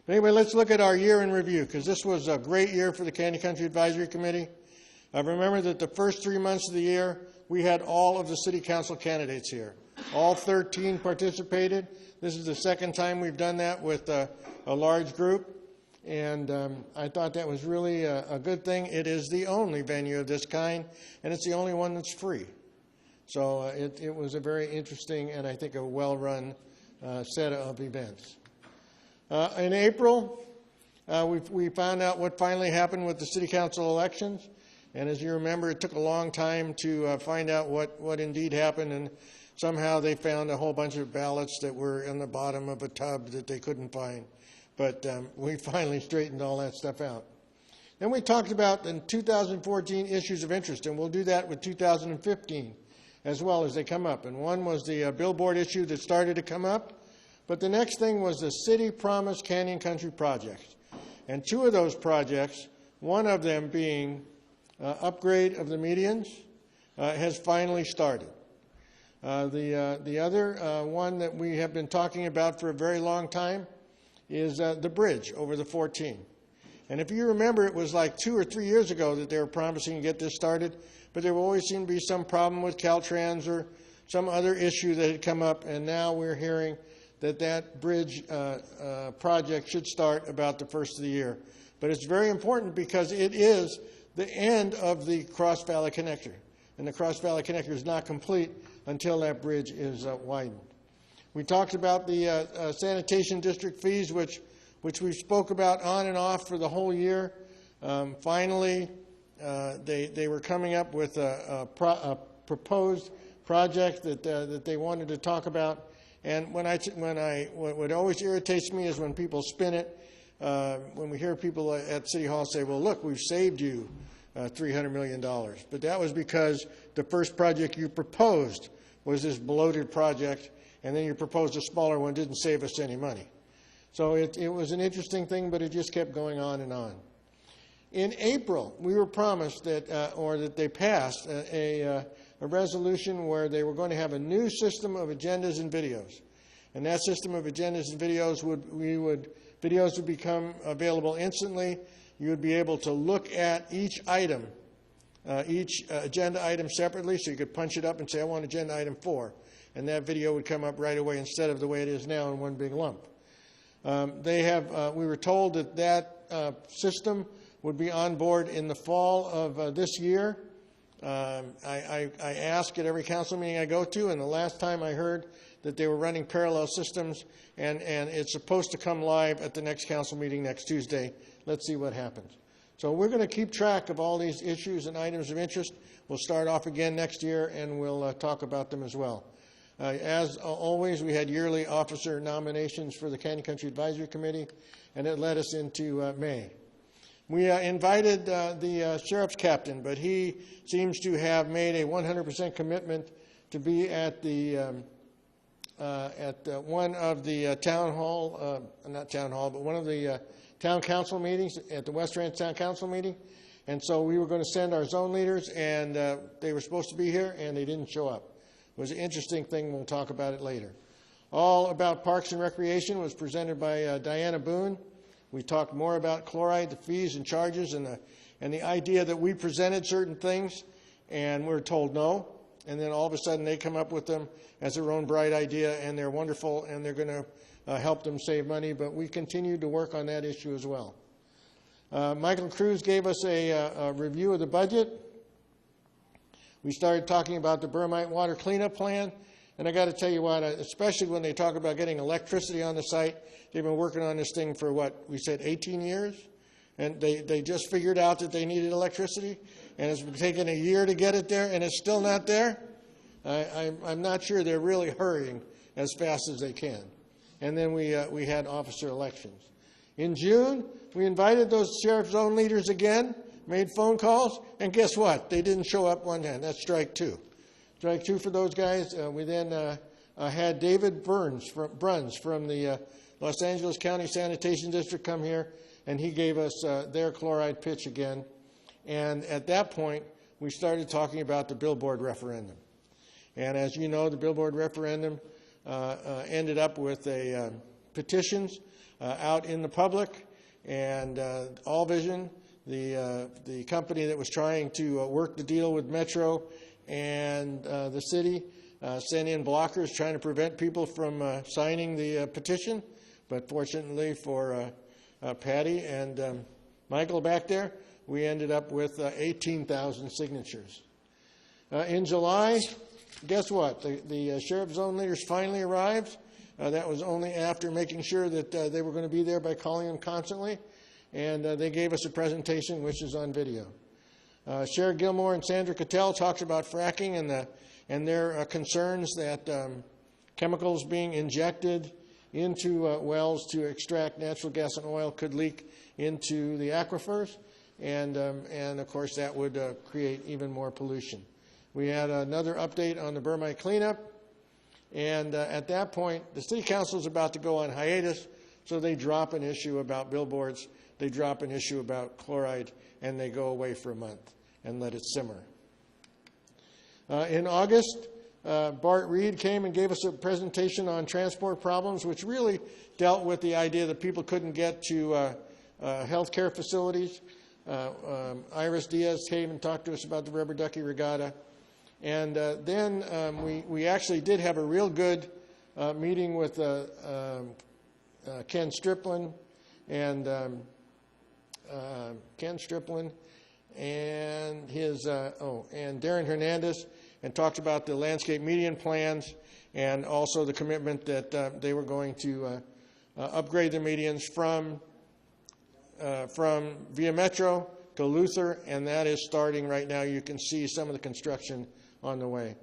But anyway, let's look at our year in review, because this was a great year for the Canyon Country Advisory Committee. Remember that the first 3 months of the year, we had all of the city council candidates here. All 13 participated. This is the second time we've done that with a large group. And I thought that was really a good thing. It is the only venue of this kind, and it's the only one that's free. So it was a very interesting and I think a well-run set of events. In April, we found out what finally happened with the city council elections. And as you remember, it took a long time to find out what indeed happened. And somehow they found a whole bunch of ballots that were in the bottom of a tub that they couldn't find. But we finally straightened all that stuff out. Then we talked about in 2014 issues of interest, and we'll do that with 2015 as well as they come up. And one was the billboard issue that started to come up. But the next thing was the City Promise Canyon Country project. And two of those projects, one of them being upgrade of the medians, has finally started. The other one that we have been talking about for a very long time is the bridge over the 14. And if you remember, it was like 2 or 3 years ago that they were promising to get this started, but there always seemed to be some problem with Caltrans or some other issue that had come up, and now we're hearing that bridge project should start about the first of the year. But it's very important because it is the end of the Cross Valley Connector, and the Cross Valley Connector is not complete until that bridge is widened. We talked about the sanitation district fees, which we spoke about on and off for the whole year. Finally, they were coming up with a proposed project that they wanted to talk about. And what always irritates me is when people spin it. When we hear people at City Hall say, "Well, look, we've saved you $300 million," but that was because the first project you proposed was this bloated project, and then you proposed a smaller one, didn't save us any money. So it was an interesting thing, but it just kept going on and on. In April, we were promised that they passed a resolution where they were going to have a new system of agendas and videos. And that system of agendas and videos videos would become available instantly. You would be able to look at each item, each agenda item separately, so you could punch it up and say, "I want agenda item 4." And that video would come up right away instead of the way it is now in one big lump. We were told that system would be on board in the fall of this year. I ask at every council meeting I go to, and the last time I heard that they were running parallel systems, and it's supposed to come live at the next council meeting next Tuesday. Let's see what happens. So we're going to keep track of all these issues and items of interest. We'll start off again next year, and we'll talk about them as well. As always, we had yearly officer nominations for the Canyon Country Advisory Committee, and it led us into May. We invited the sheriff's captain, but he seems to have made a 100% commitment to be at one of the town hall, not town hall, but one of the town council meetings, at the West Ranch Town Council meeting. And so we were going to send our zone leaders, and they were supposed to be here, and they didn't show up. It was an interesting thing. We'll talk about it later. All About Parks and Recreation was presented by Diana Boone. We talked more about chloride, the fees and charges, and the idea that we presented certain things, and we were told no. And then all of a sudden they come up with them as their own bright idea, and they're wonderful, and they're going to help them save money. But we continued to work on that issue as well. Michael Cruz gave us a review of the budget. We started talking about the Burmite water cleanup plan. And I got to tell you what, especially when they talk about getting electricity on the site, they've been working on this thing for what, we said 18 years? And they just figured out that they needed electricity, and it's been taking a year to get it there, and it's still not there? I'm not sure they're really hurrying as fast as they can. And then we had officer elections. In June, we invited those sheriff's zone leaders again, made phone calls, and guess what? They didn't show up one time. That's strike two. Strike two for those guys. We then had David Bruns from the Los Angeles County Sanitation District come here, and he gave us their chloride pitch again. And at that point, we started talking about the billboard referendum. And as you know, the billboard referendum ended up with a petitions out in the public, and All Vision, the company that was trying to work the deal with Metro and the city, sent in blockers trying to prevent people from signing the petition. But fortunately for Patty and Michael back there, we ended up with 18,000 signatures. In July, guess what? The sheriff zone leaders finally arrived. That was only after making sure that they were going to be there by calling them constantly. And they gave us a presentation, which is on video. Sheriff Gilmore and Sandra Cattell talked about fracking and their concerns that chemicals being injected into wells to extract natural gas and oil could leak into the aquifers. And of course, that would create even more pollution. We had another update on the Burmite cleanup. And at that point, the city council is about to go on hiatus, so they drop an issue about billboards, they drop an issue about chloride, and they go away for a month and let it simmer. In August, Bart Reed came and gave us a presentation on transport problems, which really dealt with the idea that people couldn't get to health care facilities. Iris Diaz came and talked to us about the Rubber Ducky Regatta. And then we actually did have a real good meeting with Ken Striplin and and Darren Hernandez, and talked about the landscape median plans and also the commitment that they were going to upgrade the medians from Via Metro to Luther, and that is starting right now. You can see some of the construction on the way.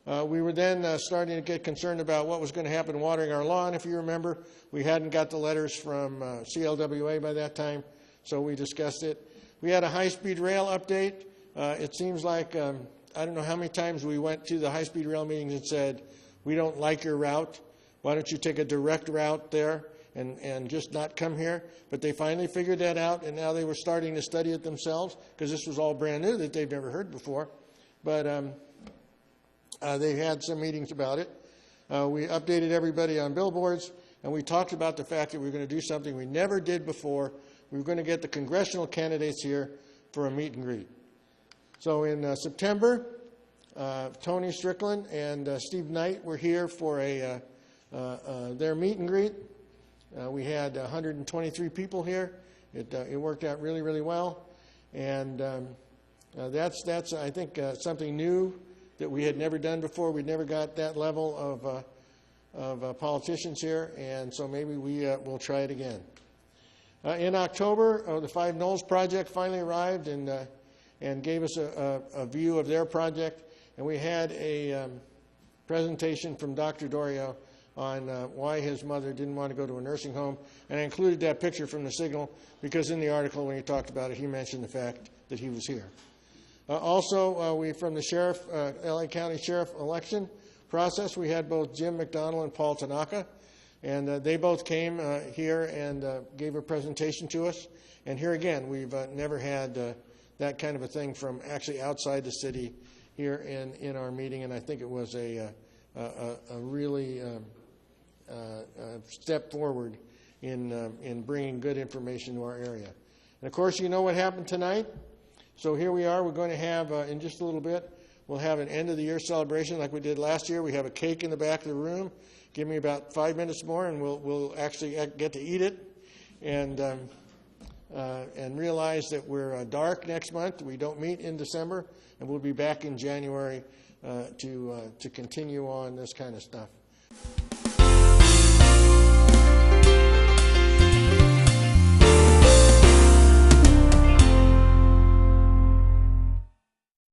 We were then starting to get concerned about what was going to happen watering our lawn. If you remember, we hadn't got the letters from CLWA by that time, so we discussed it. We had a high-speed rail update. It seems like, I don't know how many times we went to the high-speed rail meetings and said, we don't like your route. Why don't you take a direct route there and just not come here? But they finally figured that out, and now they were starting to study it themselves, because this was all brand new that they've never heard before. But they had some meetings about it. We updated everybody on billboards, and we talked about the fact that we were going to do something we never did before. We were going to get the congressional candidates here for a meet and greet. So in September, Tony Strickland and Steve Knight were here for their meet and greet. We had 123 people here. It worked out really, really well. And that's I think, something new that we had never done before. We'd never got that level of politicians here, and so maybe we will try it again. In October, the Five Knolls project finally arrived and gave us a view of their project, and we had a presentation from Dr. Dorio on why his mother didn't want to go to a nursing home, and I included that picture from the Signal because in the article when he talked about it, he mentioned the fact that he was here. Also, we from the sheriff, LA County Sheriff election process, we had both Jim McDonald and Paul Tanaka, and they both came here and gave a presentation to us. And here again, we've never had that kind of a thing from actually outside the city here in our meeting, and I think it was a really step forward in bringing good information to our area. And of course, you know what happened tonight. So here we are. We're going to have, in just a little bit, we'll have an end-of-the-year celebration like we did last year. We have a cake in the back of the room. Give me about 5 minutes more, and we'll actually get to eat it and realize that we're dark next month. We don't meet in December, and we'll be back in January to continue on this kind of stuff.